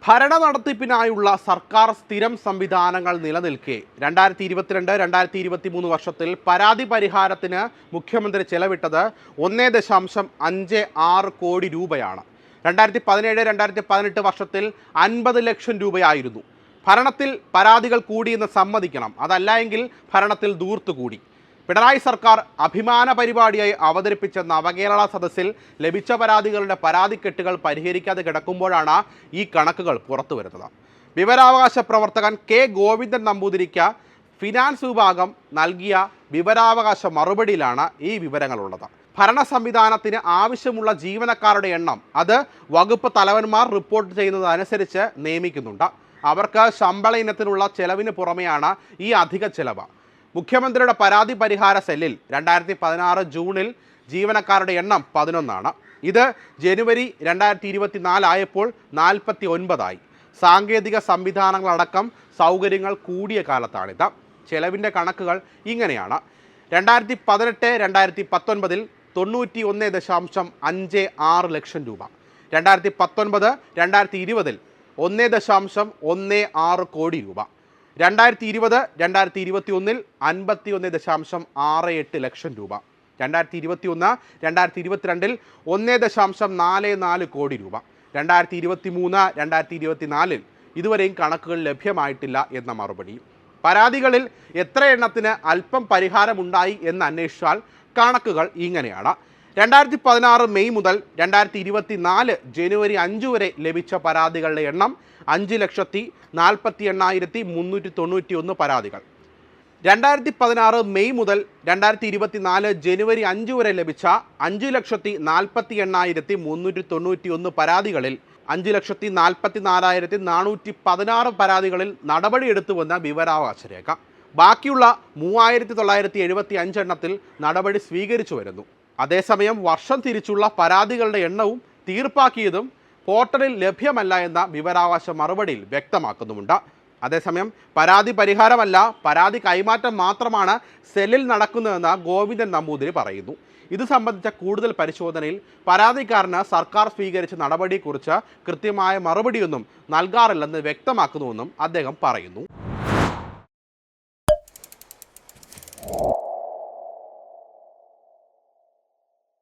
ഭരണ നടത്തിപ്പിനായുള്ള സർക്കാർ സ്ഥിരം സംവിധാനങ്ങൾ നിലനിൽക്കെ 2022-2023 വർഷത്തിൽ പരാതി പരിഹാരത്തിന് മുഖ്യമന്ത്രി ചെലവിട്ടത് 1.56 കോടി രൂപയാണ്. 2017-2018 വർഷത്തിൽ 50 ലക്ഷം രൂപയായിരുന്നു. ഭരണത്തിൽ പരാതികൾ കൂടിയെന്ന് സമ്മതിക്കണം, അതല്ല എങ്കിൽ ഭരണത്തിൽ ദൂർത്തുകൂടി. പിണറായി സർക്കാർ അഭിമാന പരിപാടിയായി അവതരിപ്പിച്ച നവകേരള സദസ്സിൽ ലഭിച്ച പരാതികളുടെ പരാതിക്കെട്ടുകൾ പരിഹരിക്കാതെ കിടക്കുമ്പോഴാണ് ഈ കണക്കുകൾ പുറത്തു വരുന്നത്. വിവരാവകാശ പ്രവർത്തകൻ കെ ഗോവിന്ദൻ നമ്പൂതിരിക്ക് ഫിനാൻസ് വിഭാഗം നൽകിയ വിവരാവകാശ മറുപടിയിലാണ് ഈ വിവരങ്ങളുള്ളത്. ഭരണ സംവിധാനത്തിന് ആവശ്യമുള്ള ജീവനക്കാരുടെ എണ്ണം അത് വകുപ്പ് തലവന്മാർ റിപ്പോർട്ട് ചെയ്യുന്നതനുസരിച്ച് നിയമിക്കുന്നുണ്ട്. അവർക്ക് ശമ്പള ഇനത്തിനുള്ള ചെലവിന് പുറമെയാണ് ഈ അധിക ചെലവ്. മുഖ്യമന്ത്രിയുടെ പരാതി പരിഹാര സെല്ലിൽ 2016 ജൂണിൽ ജീവനക്കാരുടെ എണ്ണം 11 ഇത് ജനുവരി 2024 ആയപ്പോൾ 49 സാങ്കേതിക സംവിധാനങ്ങളടക്കം സൗകര്യങ്ങൾ കൂടിയ കാലത്താണിത്. ചെലവിൻ്റെ കണക്കുകൾ ഇങ്ങനെയാണ്. 2018-2019 91.56 ലക്ഷം രൂപ. 2019-2020 1.16 കോടി രൂപ. 2020-2021 51.68 ലക്ഷം രൂപ. 2021-2022 1.44 കോടി രൂപ. 2023-2024 ഇതുവരെയും കണക്കുകൾ ലഭ്യമായിട്ടില്ല എന്ന മറുപടി. പരാതികളിൽ എത്ര എണ്ണത്തിന് അല്പം പരിഹാരമുണ്ടായി എന്ന് അന്വേഷിച്ചാൽ കണക്കുകൾ ഇങ്ങനെയാണ്. 2016 മെയ് മുതൽ 2024 ജനുവരി 5 വരെ ലഭിച്ച പരാതികളുടെ എണ്ണം 5,48,391 പരാതികൾ. 2016 മെയ് മുതൽ 2024 ജനുവരി 5 വരെ ലഭിച്ച 5,48,391 പരാതികളിൽ 5,44,416 പരാതികളിൽ നടപടിയെടുത്തുവെന്ന വിവരാവകാശ രേഖ. ബാക്കിയുള്ള 3,975 എണ്ണത്തിൽ നടപടി സ്വീകരിച്ചു വരുന്നു. അതേസമയം വർഷം തിരിച്ചുള്ള പരാതികളുടെ എണ്ണവും തീർപ്പാക്കിയതും പോർട്ടലിൽ ലഭ്യമല്ല എന്ന വിവരാവകാശ മറുപടിയിൽ വ്യക്തമാക്കുന്നുമുണ്ട്. അതേസമയം പരാതി പരിഹാരമല്ല, പരാതി കൈമാറ്റം മാത്രമാണ് സെല്ലിൽ നടക്കുന്നതെന്ന് ഗോവിന്ദൻ നമ്പൂതിരി പറയുന്നു. ഇത് സംബന്ധിച്ച കൂടുതൽ പരിശോധനയിൽ പരാതിക്കാരന് സർക്കാർ സ്വീകരിച്ച നടപടിയെക്കുറിച്ച് കൃത്യമായ മറുപടിയൊന്നും നൽകാറില്ലെന്ന് വ്യക്തമാക്കുന്നുവെന്നും അദ്ദേഹം പറയുന്നു.